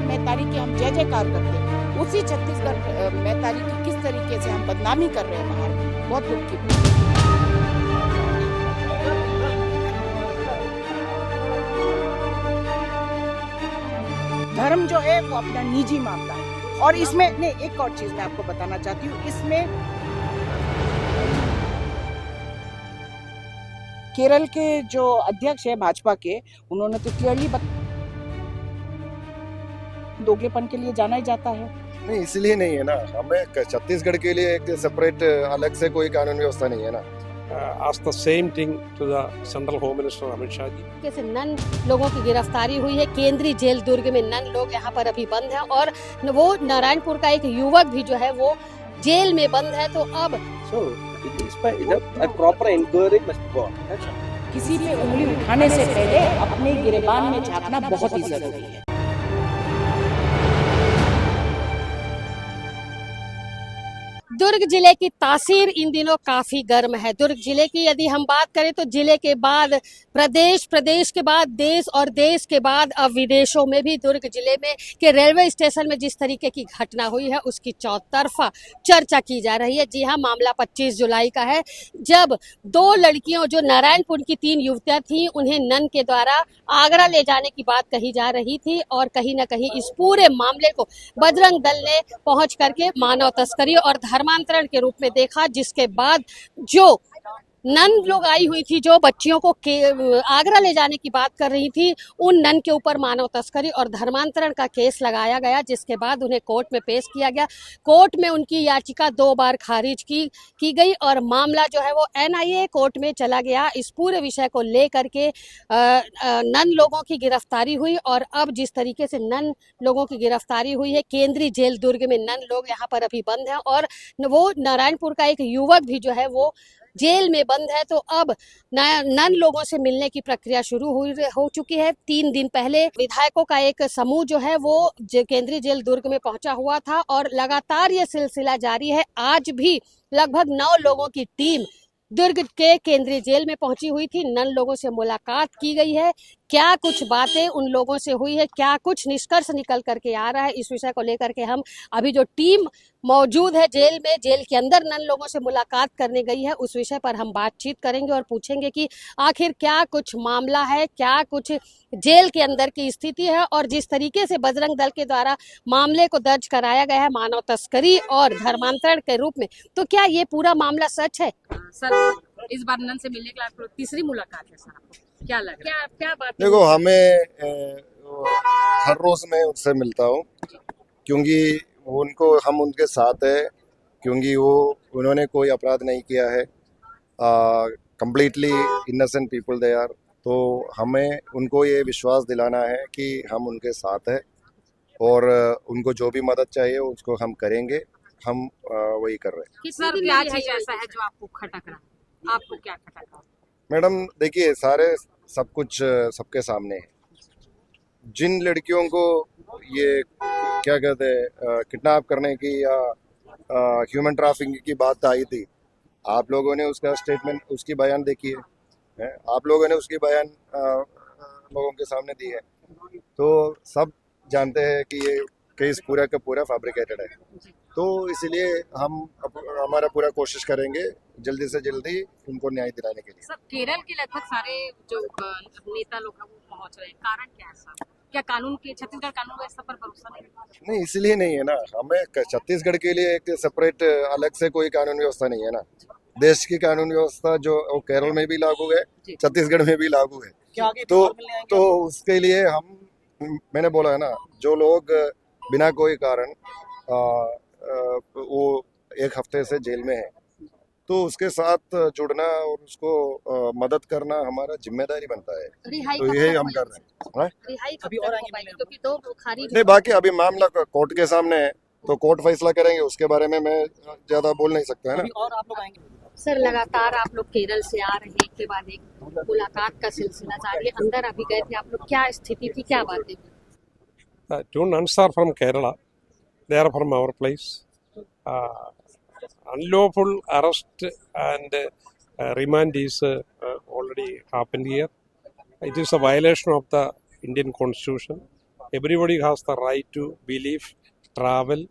छत्तीसगढ़ मैतारी की हम जय जयकार करते हैं, उसी छत्तीसगढ़ मैतारी की किस तरीके से हम बदनामी कर रहे हैं बाहर, बहुत दुख की बात है। धर्म जो है वो अपना निजी मामला है, और इसमें नहीं, एक और चीज मैं आपको बताना चाहती हूँ, इसमें केरल के जो अध्यक्ष है भाजपा के, उन्होंने तो क्लियरली दोगलेपन के लिए जाना ही जाता है। नहीं, इसलिए नहीं है ना, हमें छत्तीसगढ़ के लिए एक सेपरेट अलग से कोई कानून व्यवस्था नहीं है ना। asked the same thing to the Central Home Minister Amit Shah ji. कैसे नन लोगों की गिरफ्तारी हुई है केंद्रीय जेल दुर्ग में। नन लोग यहाँ पर अभी बंद हैं और वो नारायणपुर का एक युवक भी जो है वो जेल में बंद है। तो अब a proper inquiry must go on. किसी पे उंगली उठाने से पहले अपने गिरेबान में झांकना बहुत ही जरूरी है। दुर्ग जिले की तासीर इन दिनों काफी गर्म है। दुर्ग जिले की यदि हम बात करें तो जिले के बाद प्रदेश, प्रदेश के बाद देश और देश के बाद अब विदेशों में भी दुर्ग जिले में के रेलवे स्टेशन में जिस तरीके की घटना हुई है उसकी चौतरफा चर्चा की जा रही है। जी हाँ, मामला 25 जुलाई का है, जब दो लड़कियों जो नारायणपुर की 3 युवतियां थीं, उन्हें नन के द्वारा आगरा ले जाने की बात कही जा रही थी और कहीं न कहीं इस पूरे मामले को बजरंग दल ने पहुंच करके मानव तस्करी और धर्मांतरण के रूप में देखा, जिसके बाद जो नन लोग आई हुई थी जो बच्चियों को आगरा ले जाने की बात कर रही थी, उन नन के ऊपर मानव तस्करी और धर्मांतरण का केस लगाया गया, जिसके बाद उन्हें कोर्ट में पेश किया गया। कोर्ट में उनकी याचिका 2 बार खारिज की गई और मामला जो है वो NIA कोर्ट में चला गया। इस पूरे विषय को लेकर के नन लोगों की गिरफ्तारी हुई और अब जिस तरीके से नन लोगों की गिरफ्तारी हुई है केंद्रीय जेल दुर्ग में, नन लोग यहाँ पर अभी बंद हैं और वो नारायणपुर का एक युवक भी जो है वो जेल में बंद है। तो अब नन लोगों से मिलने की प्रक्रिया शुरू हो चुकी है। 3 दिन पहले विधायकों का एक समूह जो है वो केंद्रीय जेल दुर्ग में पहुंचा हुआ था और लगातार ये सिलसिला जारी है। आज भी लगभग 9 लोगों की टीम दुर्ग के केंद्रीय जेल में पहुंची हुई थी। नन लोगों से मुलाकात की गई है, क्या कुछ बातें उन लोगों से हुई है, क्या कुछ निष्कर्ष निकल करके आ रहा है, इस विषय को लेकर के हम अभी जो टीम मौजूद है जेल में, जेल के अंदर नन लोगों से मुलाकात करने गई है, उस विषय पर हम बातचीत करेंगे और पूछेंगे कि आखिर क्या कुछ मामला है, क्या कुछ जेल के अंदर की स्थिति है और जिस तरीके से बजरंग दल के द्वारा मामले को दर्ज कराया गया है मानव तस्करी और धर्मांतरण के रूप में, तो क्या ये पूरा मामला सच है? सर, इस बार नन से मिलने के लिए तीसरी मुलाकात है सर, आपको क्या लग रहा है? क्या बात? देखो, हमें हर रोज मैं उनसे मिलता हूँ क्योंकि हम उनके साथ है, क्योंकि उन्होंने कोई अपराध नहीं किया है, completely innocent people they are. तो हमें उनको ये विश्वास दिलाना है कि हम उनके साथ हैं और उनको जो भी मदद चाहिए उसको हम करेंगे। हम वही कर रहे हैं। सर, क्या चीज ऐसा है जो आपको खटक रहा है? आपको क्या खटक रहा है? मैडम देखिए, सब कुछ सबके सामने है। जिन लड़कियों को ये क्या कहते हैं किडनैप करने की या ह्यूमन ट्रैफिकिंग की बात आई थी, आप लोगों ने उसका स्टेटमेंट, उसकी बयान देखी है, आप लोगों ने उसकी बयान लोगों के सामने दी है। तो सब जानते हैं कि ये केस पूरा का पूरा फैब्रिकेटेड है। तो इसलिए हम हमारा पूरा कोशिश करेंगे जल्दी से जल्दी उनको न्याय दिलाने के लिए। सर, केरल के लगभग सारे जो नेता लोग हैं वो पहुंच रहे हैं, कारण क्या है सर? क्या कानून के छत्तीसगढ़ कानून व्यवस्था पर भरोसा नहीं, इसलिए नहीं है ना, हमें छत्तीसगढ़ के लिए एक सेपरेट अलग से कोई कानून व्यवस्था नहीं है ना। देश की कानून व्यवस्था जो केरल में भी लागू है, छत्तीसगढ़ में भी लागू है। तो उसके लिए मैंने बोला है ना, जो लोग बिना कोई कारण वो 1 हफ्ते से जेल में है, तो उसके साथ जुड़ना और उसको मदद करना हमारा जिम्मेदारी बनता है। तो यही हम कर रहे हैं। नहीं, बाकी अभी मामला कोर्ट के सामने है, तो कोर्ट फैसला करेंगे, उसके बारे में मैं ज्यादा बोल नहीं सकता है ना। और आप लोग आएंगे सर, लगातार आप लोग केरल से आ रहे हैं, एक के बाद एक मुलाकात का सिलसिला जारी है, अंदर अभी गए थे आप लोग, क्या स्थिति थी, क्या बातें? 2 nuns are from Kerala. They are from our place. Unlawful arrest and remand is already happened here. It is a violation of the Indian Constitution. Everybody has the right to believe, travel,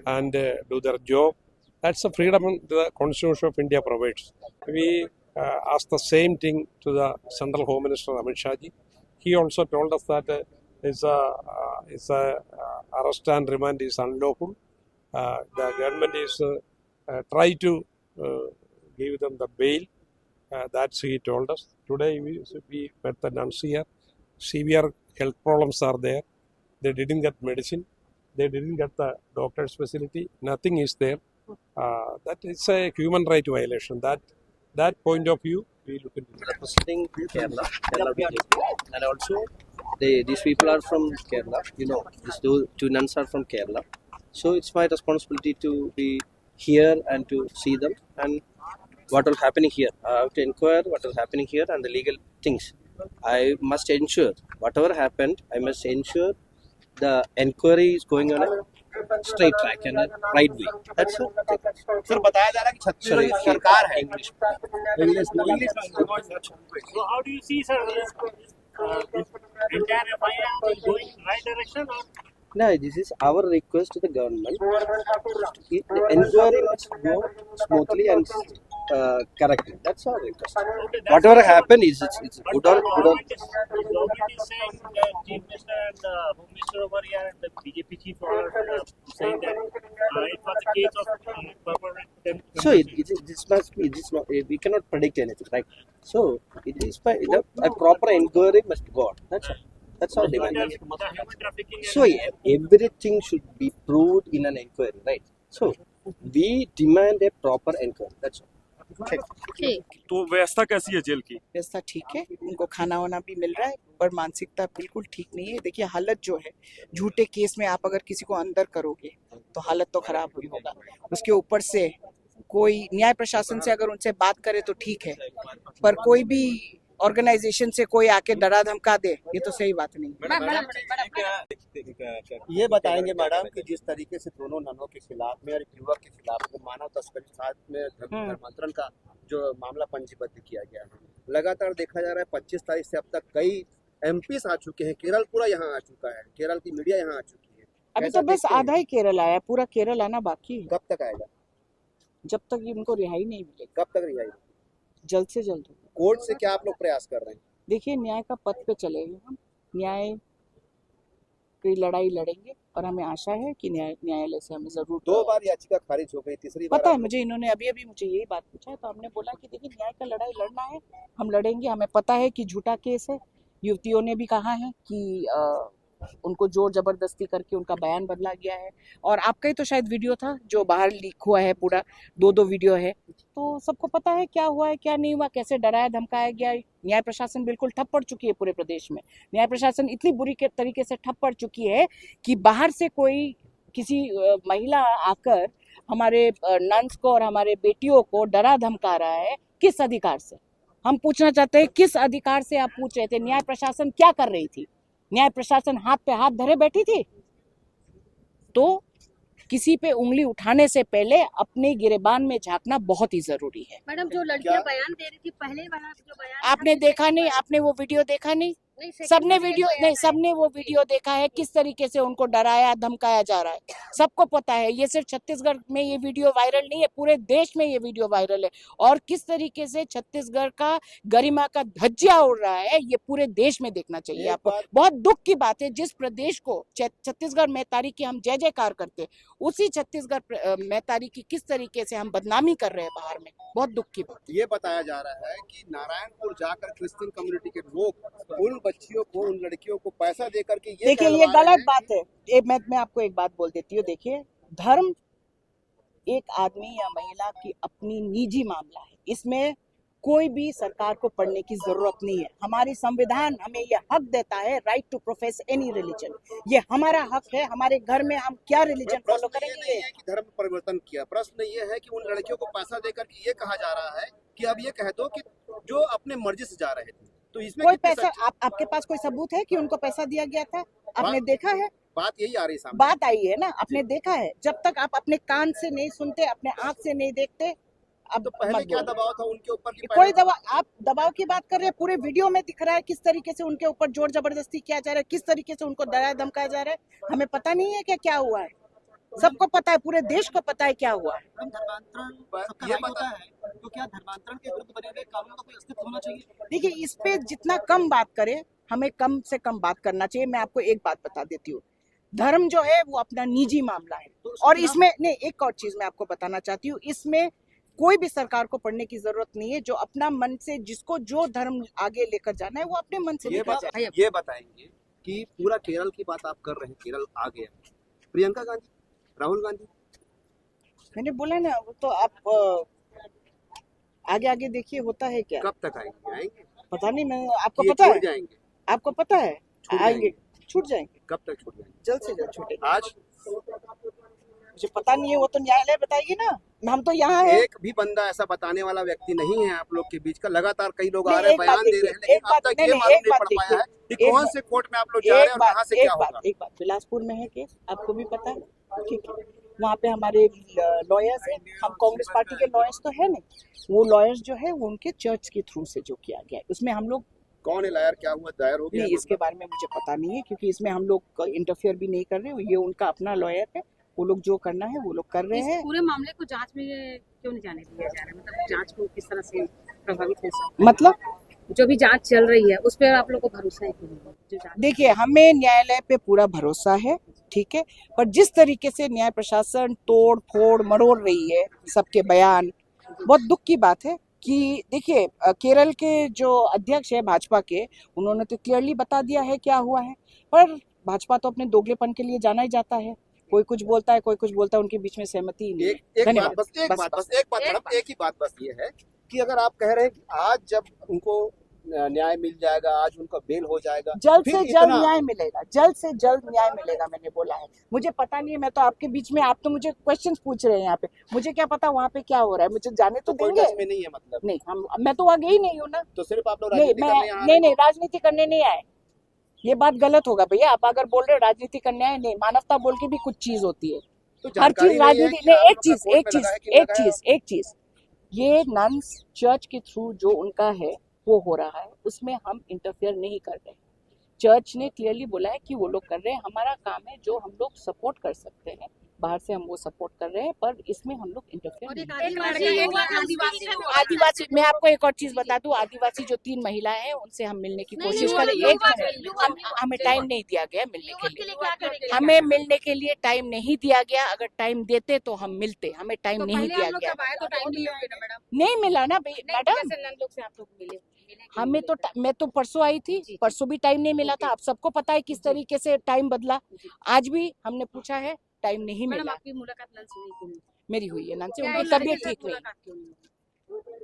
and do their job. That's the freedom the Constitution of India provides. We asked the same thing to the Central Home Minister Amit Shah ji. He also told us that his arrest and remand is unlawful. The government is try to give them the bail. That's he told us. Today we met the nuns here. Severe health problems are there. They didn't get medicine. They didn't get the doctor's facility. Nothing is there. That is a human right violation. That point of view, we look into it. Representing Kerala BJP, and also these people are from Kerala. You know, these two nuns are from Kerala. So it's my responsibility to be here and to see them and what will happening here. I have to inquire what is happening here and the legal things. I must ensure whatever happened. I must ensure the inquiry is going on a straight track and a right way. That's it. Sir बताया जा रहा है कि छत्तीसगढ़ की सरकार है English. So how do you see, sir, this entire FIR is going in right direction? Or? No, this is our request to the government. The inquiry must go smoothly and correctly. That's our request. Okay, that's Whatever happened is it's But good the or government is saying, the Chief Minister and the Home Minister over here and the BJP Chief are saying that it was a case of permanent. So this must be. This not, we cannot predict anything, right? So it is by a proper inquiry must go on. That's our demand. The human trafficking. So everything should be proved in an inquiry, right? So we demand a proper inquiry. That's all. ठीक तो व्यवस्था कैसी है jail की? व्यवस्था ठीक है, उनको खाना वाना भी मिल रहा है, पर मानसिकता बिल्कुल ठीक नहीं है। देखिए हालत जो है, झूठे केस में आप अगर किसी को अंदर करोगे तो हालत तो खराब हुई होगा। उसके ऊपर से कोई न्याय प्रशासन से अगर उनसे बात करे तो ठीक है, पर कोई भी ऑर्गेनाइजेशन से कोई आके डरा धमका दे, ये तो सही बात नहीं। ये बताएंगे मैडम कि जिस तरीके से दोनों ननों के खिलाफ में और एक युवक के खिलाफ में मानव तस्करी साथ में धर्मांतरण का जो मामला पंजीबद्ध किया गया है, लगातार देखा जा रहा है 25 तारीख से अब तक कई एमपीस आ चुके हैं, केरल पूरा यहाँ आ चुका है, केरल की मीडिया यहाँ आ चुकी है। अभी ऐसा तो बस देखते हैं? आधा ही केरल आया, पूरा केरल आना बाकी है। कब तक आएगा? जब तक इनको रिहाई नहीं मिलेगी, कब तक रिहाई? जल्द से जल्द होगा। कोर्ट से क्या आप लोग प्रयास कर रहे हैं? देखिए न्याय का पथ पे चलेंगे हम, न्याय की लड़ाई लड़ेंगे और हमें आशा है कि न्यायालय से हमें जरूर 2 बार याचिका खारिज हो गई, तीसरी बार पता है मुझे, इन्होंने अभी मुझे यही बात पूछा है तो हमने बोला कि देखिए न्याय का लड़ाई लड़ना है, हम लड़ेंगे। हमें पता है कि झूठा केस है, युवतियों ने भी कहा है कि उनको जोर जबरदस्ती करके उनका बयान बदला गया है, और आपका ही तो शायद वीडियो था जो बाहर लीक हुआ है, पूरा 2 वीडियो है, तो सबको पता है क्या हुआ है क्या नहीं हुआ, कैसे डराया धमकाया गया। न्याय प्रशासन बिल्कुल ठप पड़ चुकी है पूरे प्रदेश में। न्याय प्रशासन इतनी बुरी तरीके से ठप पड़ चुकी है कि बाहर से कोई किसी महिला आकर हमारे नन्स को और हमारे बेटियों को डरा धमका रहा है, किस अधिकार से? हम पूछना चाहते हैं किस अधिकार से आप पूछ रहे थे? न्याय प्रशासन क्या कर रही थी? न्याय प्रशासन हाथ पे हाथ धरे बैठी थी? तो किसी पे उंगली उठाने से पहले अपने गिरेबान में झांकना बहुत ही जरूरी है। मैडम, जो लड़कियां बयान दे रही थी पहले वाला जो बयान आपने देखा नहीं? आपने वो वीडियो देखा नहीं? सबने वीडियो नहीं, सबने वो वीडियो देखा है किस तरीके से उनको डराया धमकाया जा रहा है, सबको पता है। ये सिर्फ छत्तीसगढ़ में ये वीडियो वायरल नहीं है, पूरे देश में ये वीडियो वायरल है, और किस तरीके से छत्तीसगढ़ का गरिमा का धज्जिया उड़ रहा है ये पूरे देश में देखना चाहिए आपको। बहुत दुख की बात है, जिस प्रदेश को छत्तीसगढ़ मैतारी की हम जय जयकार करते, उसी छत्तीसगढ़ मैतारी की किस तरीके से हम बदनामी कर रहे हैं बाहर में, बहुत दुख की बात। ये बताया जा रहा है कि नारायणपुर जाकर क्रिश्चियन कम्युनिटी के लोग उन बच्चियों को, उन लड़कियों को पैसा देकर के देखिए ये गलत बात है। मैं आपको एक बात बोल देती हूँ, देखिए धर्म एक आदमी या महिला की अपनी निजी मामला है, इसमें कोई भी सरकार को पढ़ने की जरूरत नहीं है। हमारी संविधान हमें यह हक देता है, right to profess any religion, ये हमारा हक है। हमारे घर में हम क्या रिलीजन फॉलो करेंगे? ये कि धर्म परिवर्तन किया, प्रश्न ये है कि उन लड़कियों को पैसा देकर के ये कहा जा रहा है कि अब ये कह दो कि जो अपने मर्जी से जा रहे थे, तो इसमें कोई पैसा आपके पास कोई सबूत है कि उनको पैसा दिया गया था? आपने देखा है? बात यही आ रही सामने। बात आई है ना, आपने देखा है। जब तक आप अपने कान से नहीं सुनते, अपने आंख से नहीं देखते, अब तो पहले मत क्या बोलो। दबाव था उनके ऊपर कि कोई दबाव, आप दबाव की बात कर रहे हैं, पूरे वीडियो में दिख रहा है किस तरीके से उनके ऊपर जोर जबरदस्ती किया जा रहा है, किस तरीके से उनको डराया धमकाया जा रहा है। हमें पता नहीं है कि क्या हुआ है, सबको पता है, पूरे देश को पता है क्या हुआ है। धर्मांतरण ये पता है तो क्या धर्मांतरण के विरुद्ध बने हुए कानून का कोई अस्तित्व होना चाहिए? देखिए, इस पे जितना कम बात करे, हमें कम से कम बात करना चाहिए। मैं आपको एक बात बता देती हूँ, धर्म जो है वो अपना निजी मामला है, और इसमें नहीं, एक और चीज मैं आपको बताना चाहती हूँ, इसमें कोई भी सरकार को पढ़ने की जरूरत नहीं है। जो अपना मन से, जिसको जो धर्म आगे लेकर जाना है, वो अपने मन से लेकर जाए। ये बताएंगे कि पूरा केरल की बात आप कर रहे हैं, केरल आ गया, प्रियंका गांधी, राहुल गांधी, मैंने बोला ना, वो तो आप आगे आगे देखिए होता है क्या। कब तक आएंगे? आएंगे पता नहीं, मैं आपको ये पता छूट है, जाएंगे? आपको पता है छूट आएंगे, जाएंगे। छूट जाएंगे, कब तक छूट जाएंगे? जल्द से जल्द छूटेंगे। आज मुझे पता नहीं है, वो तो न्यायालय बताएगी ना, हम तो यहाँ है। एक भी बंदा ऐसा बताने वाला व्यक्ति नहीं है आप लोग के बीच का। लगातार कई लोग आ नहीं, रहे हैं, एक बात बयान दे देखिए, रहे हैं, लेकिन एक अब बात- तक नहीं, ये नहीं, मालूम एक नहीं बात पड़ पाया है देखिए, कि एक कौन बात- से कोर्ट में आप लोग जा रहे हैं और कहाँ से क्या होगा। एक बात, बिलासपुर में है केस, आपको भी पता है, ठीक है। वहाँ पे हमारे लॉयर्स हैं, हम कांग्रेस पार्टी के लॉयर्स तो है नहीं, वो लॉयर्स जो है वो उनके चर्च के थ्रू से जो किया गया है, उसमें हम लोग कौन है लायर, क्या हुआ, दायर हो गया? नहीं, इसके बारे में मुझे पता नहीं है, क्योंकि इसमें हम लोग इंटरफियर भी नहीं कर रहे, ये उनका अपना लॉयर है, वो लोग जो करना है वो लोग कर रहे इस हैं। पूरे मामले को जांच में क्यों नहीं जाने दिया जा रहा है? मतलब जांच को किस तरह से प्रभावित है सब? मतलब जो भी जांच चल रही है उस पर आप लोग को भरोसा है कि नहीं? जो जांच देखिए, हमें न्यायालय पे पूरा भरोसा है, ठीक है, पर जिस तरीके से न्याय प्रशासन तोड़ फोड़ मरोड़ रही है सबके बयान, बहुत दुख की बात है कि देखिए, केरल के जो अध्यक्ष है भाजपा के, उन्होंने तो क्लियरली बता दिया है क्या हुआ है, पर भाजपा तो अपने दोगलेपन के लिए जाना ही जाता है, कोई कुछ बोलता है, कोई कुछ बोलता है, उनके बीच में सहमति ही नहीं है। एक धन्यवाद। बात बस, एक बात बस, एक बात मैडम, एक ही बात बस ये है कि अगर आप कह रहे हैं कि आज जब उनको न्याय मिल जाएगा, आज उनका बेल हो जाएगा, जल्द फिर से जल्द इतना- न्याय मिलेगा, जल्द से जल्द न्याय मिलेगा, मैंने बोला है। मुझे पता नहीं है, मैं तो आपके बीच में, आप तो मुझे क्वेश्चंस पूछ रहे हैं यहाँ पे, मुझे क्या पता वहाँ पे क्या हो रहा है, मुझे जाने तो कोई देंगे। टच में नहीं है मतलब? नहीं, मैं तो वहाँ गई नहीं हूँ ना। तो सिर्फ आप लोग नहीं, राजनीति करने यहाँ आ रहे हैं? नहीं, राजनीति करने नहीं आए, ये बात गलत होगा भैया। आप अगर बोल रहे हो राजनीति करने आए, नहीं, मानवता बोल के भी कुछ चीज होती है, तो हर जानकारी चीज नहीं है राजनीति कि नहीं। आप एक लोग चीज, का कोर्ट एक में चीज, लगा है कि एक लगाया? चीज, एक चीज, ये नन्स चर्च के थ्रू जो उनका है वो हो रहा है, उसमें हम इंटरफेयर नहीं कर रहे। चर्च ने क्लियरली बोला है कि वो लोग कर रहे हैं, हमारा काम है जो हम लोग सपोर्ट कर सकते हैं, बाहर से हम वो सपोर्ट कर रहे हैं, पर इसमें हम लोग इंटरफेयर नहीं। आदिवासी, मैं आपको एक और चीज बता दूं, आदिवासी जो 3 महिलाएं हैं उनसे हम मिलने की कोशिश करें। एक हमें टाइम नहीं दिया गया मिलने के लिए, हमें मिलने के लिए टाइम नहीं दिया गया। अगर टाइम देते तो हम मिलते, हमें टाइम नहीं दिया गया। नहीं मिला ना मैडम, हमें तो मैं तो परसों आई थी, परसों भी टाइम नहीं मिला था। आप सबको पता है किस तरीके से टाइम बदला। आज भी हमने पूछा है, टाइम नहीं मिला। आपकी मुलाकात नंद से नहीं हुई? मेरी हुई है नंद से, उनकी तबीयत ठीक नहीं,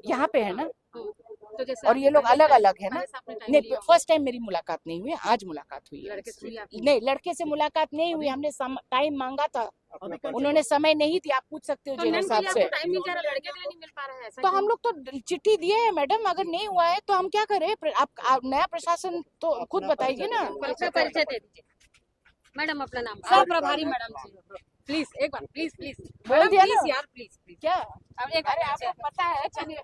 यहाँ पे है ना, तो जैसे और ये लोग अलग अलग है ना। नहीं, नहीं, फर्स्ट टाइम मेरी मुलाकात नहीं हुई, आज मुलाकात हुई है। लड़के से हुई आपकी? नहीं, लड़के से मुलाकात नहीं हुई, हमने टाइम मांगा था, उन्होंने समय नहीं दिया। आप पूछ सकते हो तो जिन नंद के हिसाब लिए से। आपको टाइम मिल जा रहा है, लड़के के लिए नहीं मिल पा रहा है ऐसा तो क्यों? हम लोग तो चिट्ठी दिए है मैडम, अगर नहीं हुआ है तो हम क्या करें। आप नया प्रशासन तो खुद बताइए ना। अपना परिचय दे दीजिए मैडम, अपना नाम। सर, प्रभारी मैडम जी, प्लीज एक बार, प्लीज बोल दिया ना। प्लीज यार, प्लीज क्या अब एक अरे आपको पता है, चलिए।